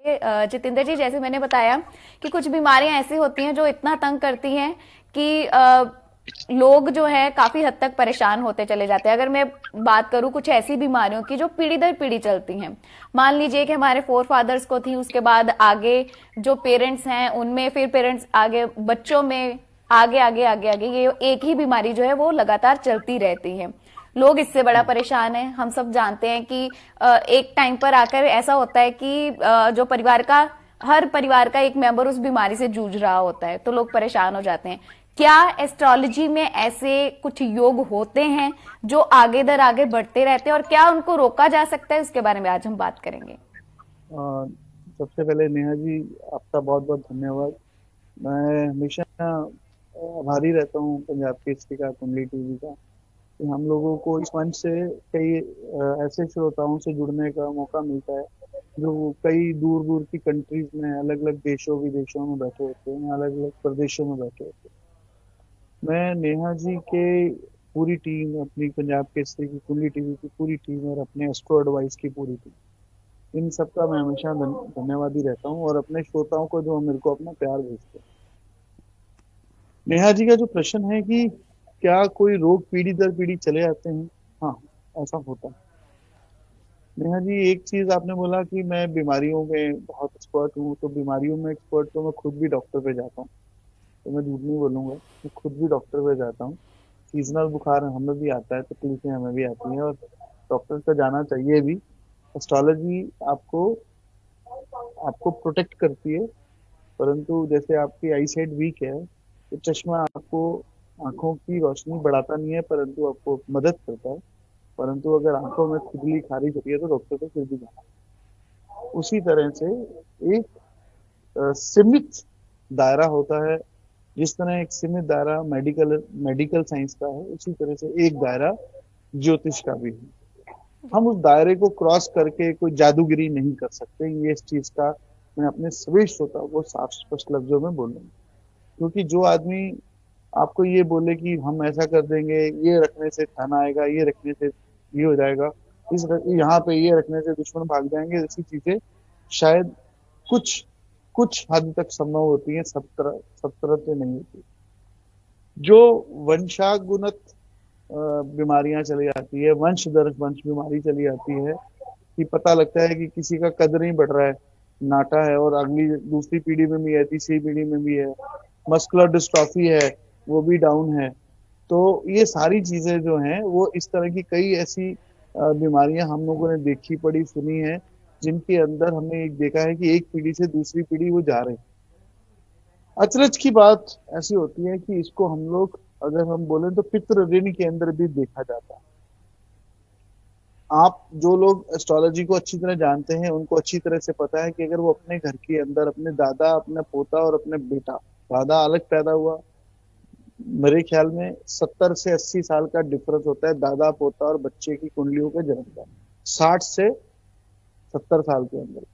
जितेंद्र जी, जैसे मैंने बताया कि कुछ बीमारियां ऐसी होती हैं जो इतना तंग करती हैं कि लोग जो है काफी हद तक परेशान होते चले जाते हैं। अगर मैं बात करूं कुछ ऐसी बीमारियों की जो पीढ़ी दर पीढ़ी चलती हैं, मान लीजिए कि हमारे फोर फादर्स को थी, उसके बाद आगे जो पेरेंट्स हैं उनमें, फिर पेरेंट्स आगे बच्चों में, आगे आगे आगे आगे ये एक ही बीमारी जो है वो लगातार चलती रहती है। लोग इससे बड़ा परेशान है। हम सब जानते हैं कि एक टाइम पर आकर ऐसा होता है कि जो परिवार का, हर परिवार का एक मेंबर उस बीमारी से जूझ रहा होता है, तो लोग परेशान हो जाते हैं। क्या एस्ट्रोलॉजी में ऐसे कुछ योग होते हैं जो आगे दर आगे बढ़ते रहते हैं, और क्या उनको रोका जा सकता है, उसके बारे में आज हम बात करेंगे। अ, सबसे पहले नेहा जी, आपका बहुत बहुत धन्यवाद। मैं हमेशा आभारी रहता हूँ पंजाब केसरी का, कुंडली टीवी का, कि हम लोगों को इस मंच से कई ऐसे श्रोताओं से जुड़ने का मौका मिलता है जो कई दूर दूर की कंट्रीज में, अलग अलग देशों विदेशों में बैठे होते हैं, अलग अलग प्रदेशों में बैठे होते हैं। मैं नेहा जी के पूरी टीम, अपनी पंजाब केसरी की, कुंडली टीवी की पूरी टीम और अपने एस्ट्रो एडवाइस की पूरी टीम, इन सबका मैं हमेशा धन्यवादी रहता हूँ, और अपने श्रोताओं को जो मेरे को अपना प्यार भेजते हैं। नेहा जी का जो प्रश्न है कि क्या कोई रोग पीढ़ी दर पीढ़ी चले आते हैं, हाँ, ऐसा होता है। नेहा जी, एक चीज आपने बोला कि मैं बीमारियों में बहुत एक्सपर्ट हूँ, तो बीमारियों में एक्सपर्ट तो मैं खुद भी डॉक्टर पे जाता हूँ, तो मैं झूठ नहीं बोलूंगा, मैं खुद भी डॉक्टर पे जाता हूँ। सीजनल बुखार हमें भी आता है, तकलीफें हमें भी आती हैं, और डॉक्टर पे जाना चाहिए भी। एस्ट्रोलॉजी आपको आपको प्रोटेक्ट करती है, परंतु जैसे आपकी आई साइड वीक है, तो चश्मा आपको आंखों की रोशनी बढ़ाता नहीं है, परंतु आपको मदद करता है। परंतु अगर आंखों में खुजली खारिश होती है तो डॉक्टर को फिर भी जाना। उसी तरह से एक सीमित दायरा होता है। जिस तरह एक सीमित दायरा मेडिकल मेडिकल साइंस का है, उसी तरह से एक दायरा ज्योतिष का भी है। हम उस दायरे को क्रॉस करके कोई जादूगिरी नहीं कर सकते, ये इस चीज का मैं अपने सभी श्रोताओं को साफ स्पष्ट लफ्जों में बोलूंगा। क्योंकि जो आदमी आपको ये बोले कि हम ऐसा कर देंगे, ये रखने से खाना आएगा, ये रखने से ये हो जाएगा, यहाँ पे ये रखने से दुश्मन भाग जाएंगे, ऐसी चीजें शायद कुछ कुछ हद तक संभव होती है, सब तरह से नहीं होती। जो वंशागुणत बीमारियां चली जाती है, वंश दर वंश बीमारी चली जाती है, कि पता लगता है कि किसी का कद नहीं बढ़ रहा है, नाटा है, और अगली दूसरी पीढ़ी में भी है, तीसरी पीढ़ी में भी है। मस्कुलर डिस्ट्रॉफी है, वो भी डाउन है। तो ये सारी चीजें जो हैं, वो इस तरह की कई ऐसी बीमारियां हम लोगों ने देखी पड़ी सुनी है, जिनके अंदर हमने एक देखा है कि एक पीढ़ी से दूसरी पीढ़ी वो जा रहे हैं। अचरज की बात ऐसी होती है कि इसको हम लोग, अगर हम बोले तो पितृ ऋण के अंदर भी देखा जाता है। आप जो लोग एस्ट्रोलॉजी को अच्छी तरह जानते हैं, उनको अच्छी तरह से पता है कि अगर वो अपने घर के अंदर अपने दादा, अपने पोता और अपने बेटा, दादा अलग पैदा हुआ, मेरे ख्याल में 70 से 80 साल का डिफरेंस होता है दादा पोता और बच्चे की कुंडलियों के जन्म का, 60 से 70 साल के अंदर।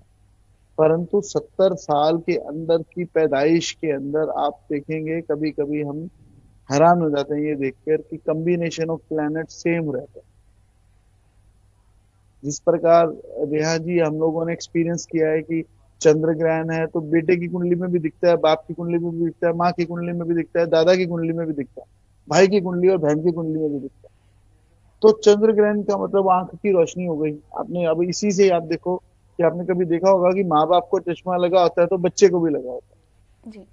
परंतु 70 साल के अंदर की पैदाइश के अंदर आप देखेंगे, कभी कभी हम हैरान हो जाते हैं ये देखकर कि कम्बिनेशन ऑफ प्लैनेट सेम रहता है। जिस प्रकार रेहा जी हम लोगों ने एक्सपीरियंस किया है कि चंद्र ग्रहण है तो बेटे की कुंडली में भी दिखता है, बाप की कुंडली में भी दिखता है, माँ की कुंडली में भी दिखता है, दादा की कुंडली में भी दिखता है, भाई की कुंडली और बहन की कुंडली में भी दिखता है। तो चंद्र ग्रहण का मतलब आंख की रोशनी हो गई। आपने अब इसी से आप देखो कि आपने कभी देखा होगा कि माँ बाप को चश्मा लगा होता है तो बच्चे को भी लगा होता जी। है।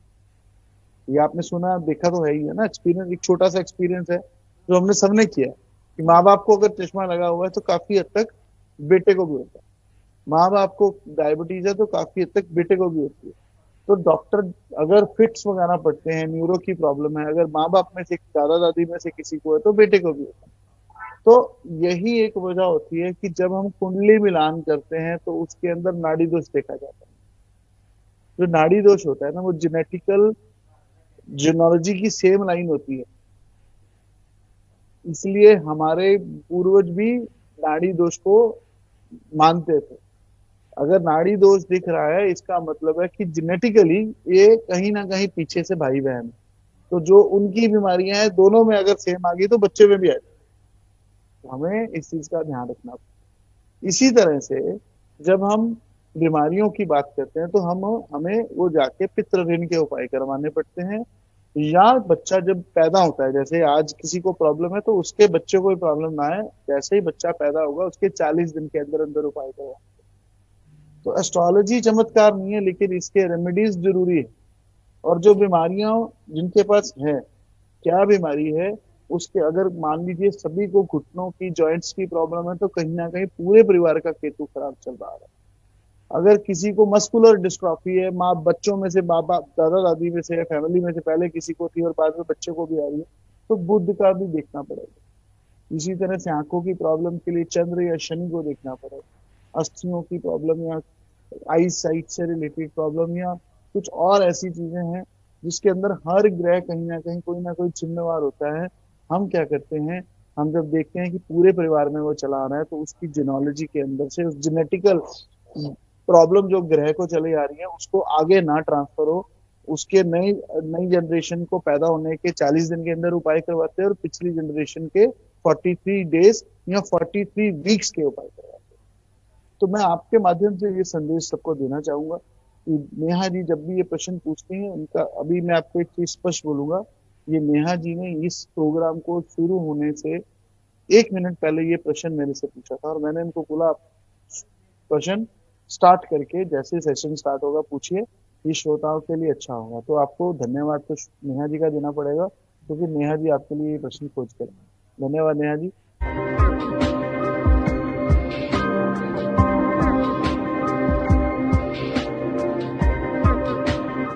ये आपने सुना देखा तो है ही है ना, एक्सपीरियंस, एक छोटा सा एक्सपीरियंस है जो हमने सबने किया है, कि माँ बाप को अगर चश्मा लगा हुआ है तो काफी हद तक बेटे को भी होता है। माँ बाप को डायबिटीज है तो काफी हद तक बेटे को भी होती है। तो डॉक्टर अगर फिट्स वगैरह पड़ते हैं, न्यूरो की प्रॉब्लम है, अगर माँ बाप में से, दादा दादी में से किसी को है तो बेटे को भी होता है। तो यही एक वजह होती है कि जब हम कुंडली मिलान करते हैं तो उसके अंदर नाड़ी दोष देखा जाता है। जो नाड़ी दोष होता है ना, वो जेनेटिकल जीनोलॉजी की सेम लाइन होती है। इसलिए हमारे पूर्वज भी नाड़ी दोष को मानते थे। अगर नाड़ी दोष दिख रहा है, इसका मतलब है कि जेनेटिकली ये कहीं ना कहीं पीछे से भाई बहन है। तो जो उनकी बीमारियां हैं, दोनों में अगर सेम आ गई तो बच्चे में भी आ जाए। तो हमें इस चीज का ध्यान रखना। इसी तरह से जब हम बीमारियों की बात करते हैं तो हम हमें वो जाके पितृ ऋण के उपाय करवाने पड़ते हैं, या बच्चा जब पैदा होता है, जैसे आज किसी को प्रॉब्लम है तो उसके बच्चे को प्रॉब्लम ना आए, जैसे ही बच्चा पैदा होगा उसके 40 दिन के अंदर अंदर उपाय करवा। तो एस्ट्रोलॉजी चमत्कार नहीं है, लेकिन इसके रेमेडीज जरूरी है। और जो बीमारियां जिनके पास है, क्या बीमारी है, उसके अगर मान लीजिए सभी को घुटनों की जॉइंट्स की प्रॉब्लम है तो कहीं ना कहीं पूरे परिवार का केतु खराब चल रहा है। अगर किसी को मस्कुलर डिस्ट्रॉफी है, माँ बच्चों में से, बाबा दादा दादी में से, फैमिली में से पहले किसी को थी और बाद में बच्चे को भी आ रही है, तो बुध का भी देखना पड़ेगा। इसी तरह से आंखों की प्रॉब्लम के लिए चंद्र या शनि को देखना पड़ेगा। अस्थियों की प्रॉब्लम या आई साइट से रिलेटेड प्रॉब्लम या कुछ और ऐसी चीजें हैं जिसके अंदर हर ग्रह कहीं ना कोई चिन्हवार होता है। हम क्या करते हैं, हम जब देखते हैं कि पूरे परिवार में वो चला आ रहा है, तो उसकी जेनोलॉजी के अंदर से उस जेनेटिकल प्रॉब्लम जो ग्रह को चली आ रही है उसको आगे ना ट्रांसफर हो, उसके नई नई जनरेशन को पैदा होने के 40 दिन के अंदर उपाय करवाते हैं और पिछली जनरेशन के 43 डेज या 43 वीक्स के उपाय करवाते हैं। तो मैं आपके माध्यम से ये संदेश सबको देना चाहूंगा कि नेहा जी जब भी ये प्रश्न पूछती हैं, उनका अभी मैं आपको एक चीज स्पष्ट बोलूंगा। ये नेहा जी ने इस प्रोग्राम को शुरू होने से 1 मिनट पहले ये प्रश्न मेरे से पूछा था, और मैंने इनको बोला प्रश्न स्टार्ट करके जैसे सेशन स्टार्ट होगा पूछिए, ये श्रोताओं के लिए अच्छा होगा। तो आपको धन्यवाद तो नेहा जी का देना पड़ेगा, क्योंकि नेहा जी आपके लिए ये प्रश्न खोज कर। धन्यवाद नेहा जी।